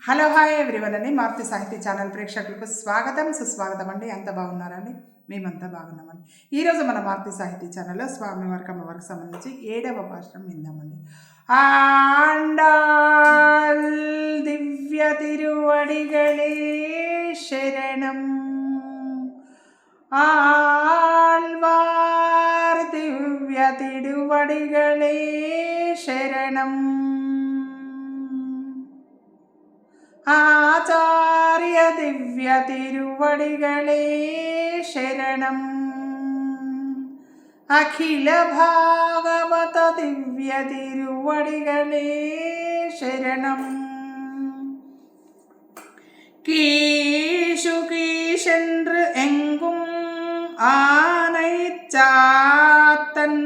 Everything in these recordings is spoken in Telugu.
హలో హాయ్ ఎవ్రీవన్ అండి. మారుతి సాహిత్య ఛానల్ ప్రేక్షకులకు స్వాగతం సుస్వాగతం అండి. అంత బాగున్నారండి? మేమంతా బాగున్నామండి. ఈరోజు మన మారుతి సాహిత్య ఛానల్లో స్వామివారికి అమ్మవారికి సంబంధించి 7వ పాశ్రం విందామండి. ఆండాల్ దివ్య తిరువడిగళే శరణం, ఆళ్వార్ దివ్య తిరువడిగళే శరణం, ఆచార్య దివ్య తిరువడిగళే శరణం, అఖిల భాగవత దివ్య తిరువడిగళే శరణం, கீஷு கீஷென்று எங்கும் ஆனை சாத்தன்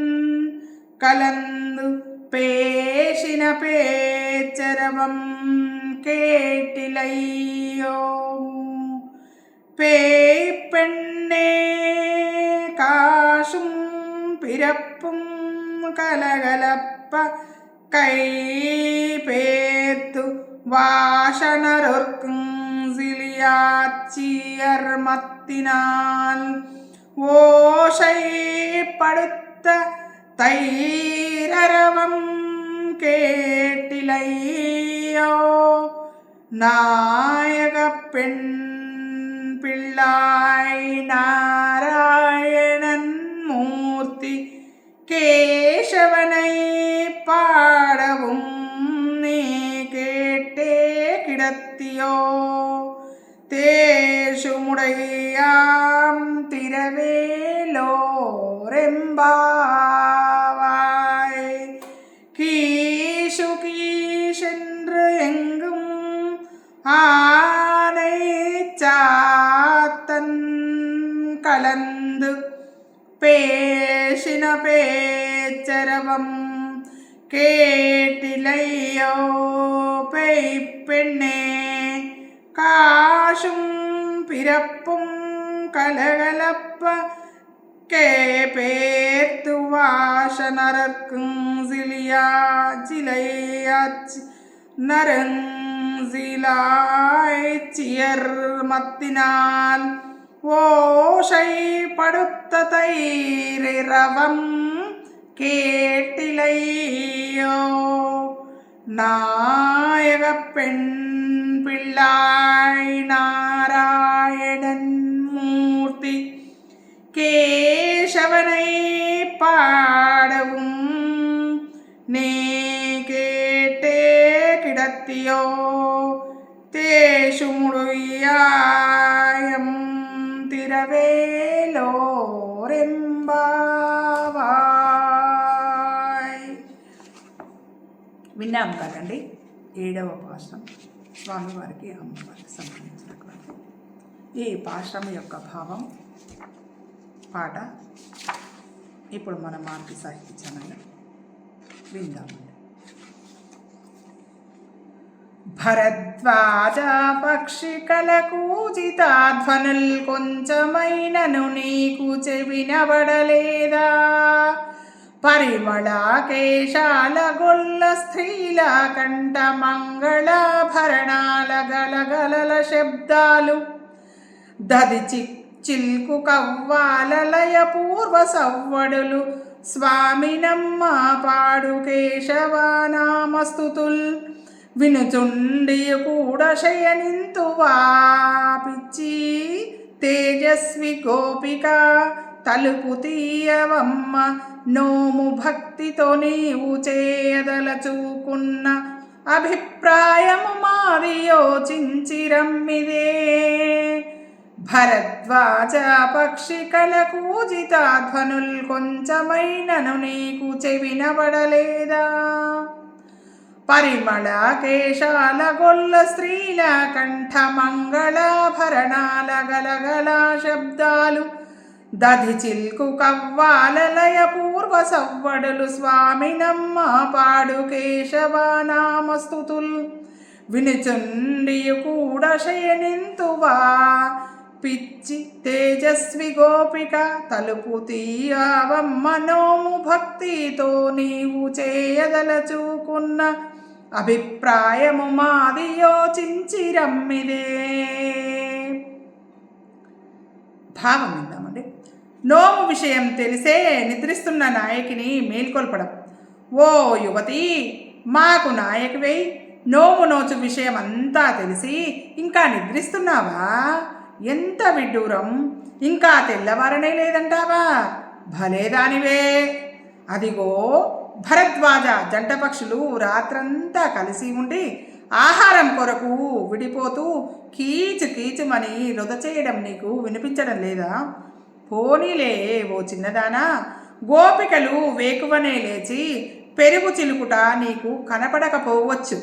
கலந்து பேசின பேச்சரவம் கேட்டிலையோ, பேய் பெண்ணே காசும் பிறப்பும் கலகலப்ப கை பேத்து வாசனரொர்க்கும் சிலியாச்சியர் மத்தினால் ஓசைப்படுத்த தைரரவம் கேட்டிலையோ, நாயக பெண் பிள்ளாய் நாராயணன் மூர்த்தி கேசவனை பாடவும் நீ கேட்டே கிடத்தியோ, தேசுமுடையாம் திரவேலோரெம்பாவாய், கீசு கீசென்று எங்கும் ஆனை சாத்தன் கலந்து பேசின பேச்சரவம் கேட்டிலையோ, பெண்ணே காசும் பிறப்பும் கலகலப்ப கேபேத்து வாசனரக்கும் சிலையாச்சி நரஞ்சிலாய்ச்சியர் மத்தினால் ஓசைப்படுத்த தைரவம் கேட்டிலையோ, நாயக பெண் பிள்ளாய் நாராயணன் மூர்த்தி கேசவனை பாடவும் நீ கேட்டே கிடத்தியோ, தேசுமுடையாயம் తిరవేలోరెంబావాయ్. విన్నాం కదండి 7వ పాశ్రం స్వామివారికి అమ్మవారికి సంబంధించినటువంటి ఈ పాశ్రం యొక్క భావం పాట ఇప్పుడు మన మారుతి సాహిత్య ఛానల్లో విందామండి. భరద్వాజ పక్షికల కూజితాధ్వనుల్ కొంచెమైనను నీకు చెవినబడలేదా, పరిమళ కేశాల గొల్ల స్త్రీల కంఠ మంగళాభరణాల గలగలల శబ్దాలు, దది చిల్కు కవ్వాల లయ పూర్వ సవ్వడులు, స్వామినమ్మ పాడు కేశవానామస్తుతుల్, వినుచుండియు కూడా శయనింతువా పిచ్చి తేజస్వి గోపిక, తలుపు తీయవమ్మ నోము భక్తితో నీవు చేయదలచూకున్న అభిప్రాయము మాది యోచించిరమ్మిదే, భరద్వాజ పక్షికల కూజితాధ్వనుల్ కొంచెమైనను నీకు చెవినబడలేదా, పరిమళ కేశాల గొల్ల స్త్రీల కంఠ మంగళాభరణాల గలగల శబ్దాలు, దధి చిల్కు కవ్వాల లయ పూర్వ సవ్వడులు, స్వామినమ్మ పాడు కేశవానామస్తుతుల్, వినుచుండియు కూడా శయనింతువా పిచ్చి తేజస్వి గోపిక, తలుపు తీయవమ్మ నోము భక్తితో నీవు చేయదలచూకున్న అభిప్రాయము మాది యోచించి రమ్మిదే. భావం విందామండి. నోము విషయం తెలిసే నిద్రిస్తున్న నాయకిని మేల్కొల్పడం. ఓ యువతి, మాకు నాయకువై నోము నోచు విషయం అంతా తెలిసి ఇంకా నిద్రిస్తున్నావా? ఎంత విడ్డూరం! ఇంకా తెల్లవారనే లేదంటావా? భలేదానివే. అదిగో భరద్వాజ జంట పక్షులు రాత్రంతా కలిసి ఉండి ఆహారం కొరకు విడిపోతూ కీచు కీచుమని రొద చేయడం నీకు వినిపించడం లేదా? పోనీలే ఓ చిన్నదానా, గోపికలు వేకువనే లేచి పెరుగు చిలుకుట నీకు కనపడకపోవచ్చు.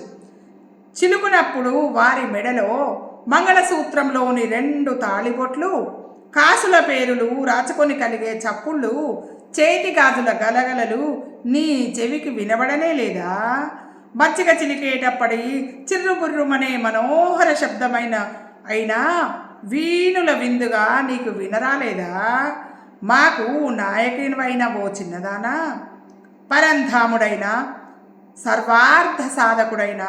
చిలుకునప్పుడు వారి మెడలో మంగళసూత్రంలోని 2 తాళిబొట్లు, కాసుల పేరులు రాచుకొని కలిగే చప్పుళ్ళు, చేతి గాజుల గలగలలు నీ చెవికి వినబడనే లేదా? మచ్చిక చిలికేటప్పటి చిర్రుబుర్రుమనే మనోహర శబ్దమైన అయినా వీణుల విందుగా నీకు వినరాలేదా? మాకు నాయకునివైన ఓ చిన్నదానా, పరంధాముడైన సర్వార్థ సాధకుడైన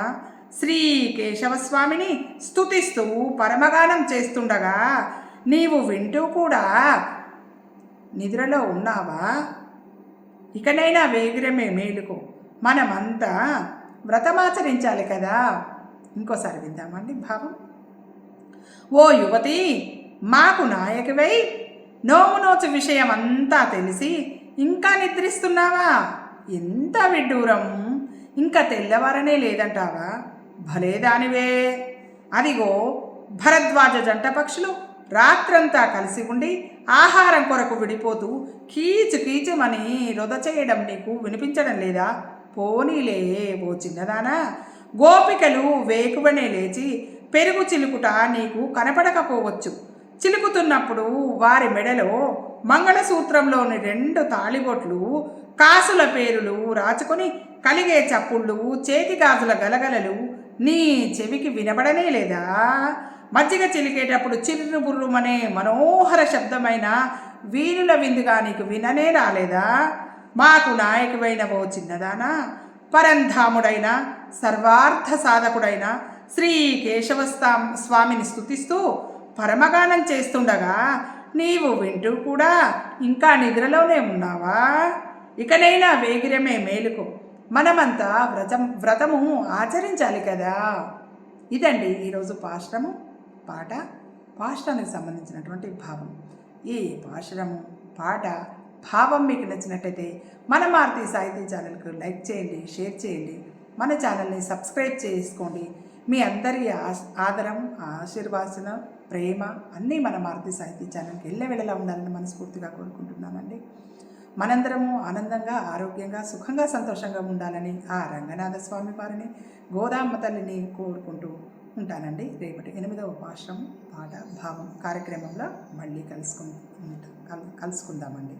శ్రీ కేశవస్వామిని స్తుతిస్తూ పరమగానం చేస్తుండగా నీవు వింటూ కూడా నిద్రలో ఉన్నావా? ఇకనైనా వేగిరమే మేలుకో. మనమంతా వ్రతమాచరించాలి కదా. ఇంకోసారి విందామండి భావం. ఓ యువతి, మాకు నాయకువై నోము నోచు విషయం అంతా తెలిసి ఇంకా నిద్రిస్తున్నావా? ఎంత విడ్డూరం! ఇంకా తెల్లవారనే లేదంటావా? భలేదానివే. అదిగో భరద్వాజ జంట పక్షులు రాత్రంతా కలిసి ఉండి ఆహారం కొరకు విడిపోతూ కీచు కీచుమని రొద చేయడం నీకు వినిపించడం లేదా? పోనీలే ఓ చిన్నదానా, గోపికలు వేకువనే లేచి పెరుగు చిలుకుట నీకు కనపడకపోవచ్చు. చిలుకుతున్నప్పుడు వారి మెడలో మంగళసూత్రంలోని 2 తాళిబొట్లు, కాసుల పేరులు రాచుకొని కలిగే చప్పుళ్ళు, చేతి గాజుల గలగలలు నీ చెవికి వినబడనే లేదా? మజ్జిగ చిలికేటప్పుడు చిర్రుబుర్రుమనే మనోహర శబ్దమైన వీణుల విందుగా నీకు విననే రాలేదా? మాకు నాయకువైన ఓ చిన్నదానా, పరంధాముడైన సర్వార్థ సాధకుడైన శ్రీ స్వామిని స్తుతిస్తూ పరమగానం చేస్తుండగా నీవు వింటూ కూడా ఇంకా నిద్రలోనే ఉన్నావా? ఇకనైనా వేగిరమే మేలుకో. మనమంతా వ్రతము ఆచరించాలి కదా. ఇదండి ఈరోజు పాశ్రము పాట, పాశ్రానికి సంబంధించినటువంటి భావం. ఈ పాశ్రము పాట భావం మీకు నచ్చినట్టయితే మన మారుతి సాహితీ ఛానల్కు లైక్ చేయండి, షేర్ చేయండి, మన ఛానల్ని సబ్స్క్రైబ్ చేసుకోండి. మీ అందరి ఆదరం, ఆశీర్వాదం, ప్రేమ అన్నీ మన మారుతి సాహితీ ఛానల్కి వెళ్ళేలా ఉండాలని మనస్ఫూర్తిగా కోరుకుంటున్నానండి. మనందరము ఆనందంగా, ఆరోగ్యంగా, సుఖంగా, సంతోషంగా ఉండాలని ఆ రంగనాథ స్వామి వారిని, గోదామ్మ తల్లిని కోరుకుంటూ ఉంటానండి. రేపటి 8వ పాశ్రమం పాట భావం కార్యక్రమంలో మళ్ళీ కలుసుకుందామండి.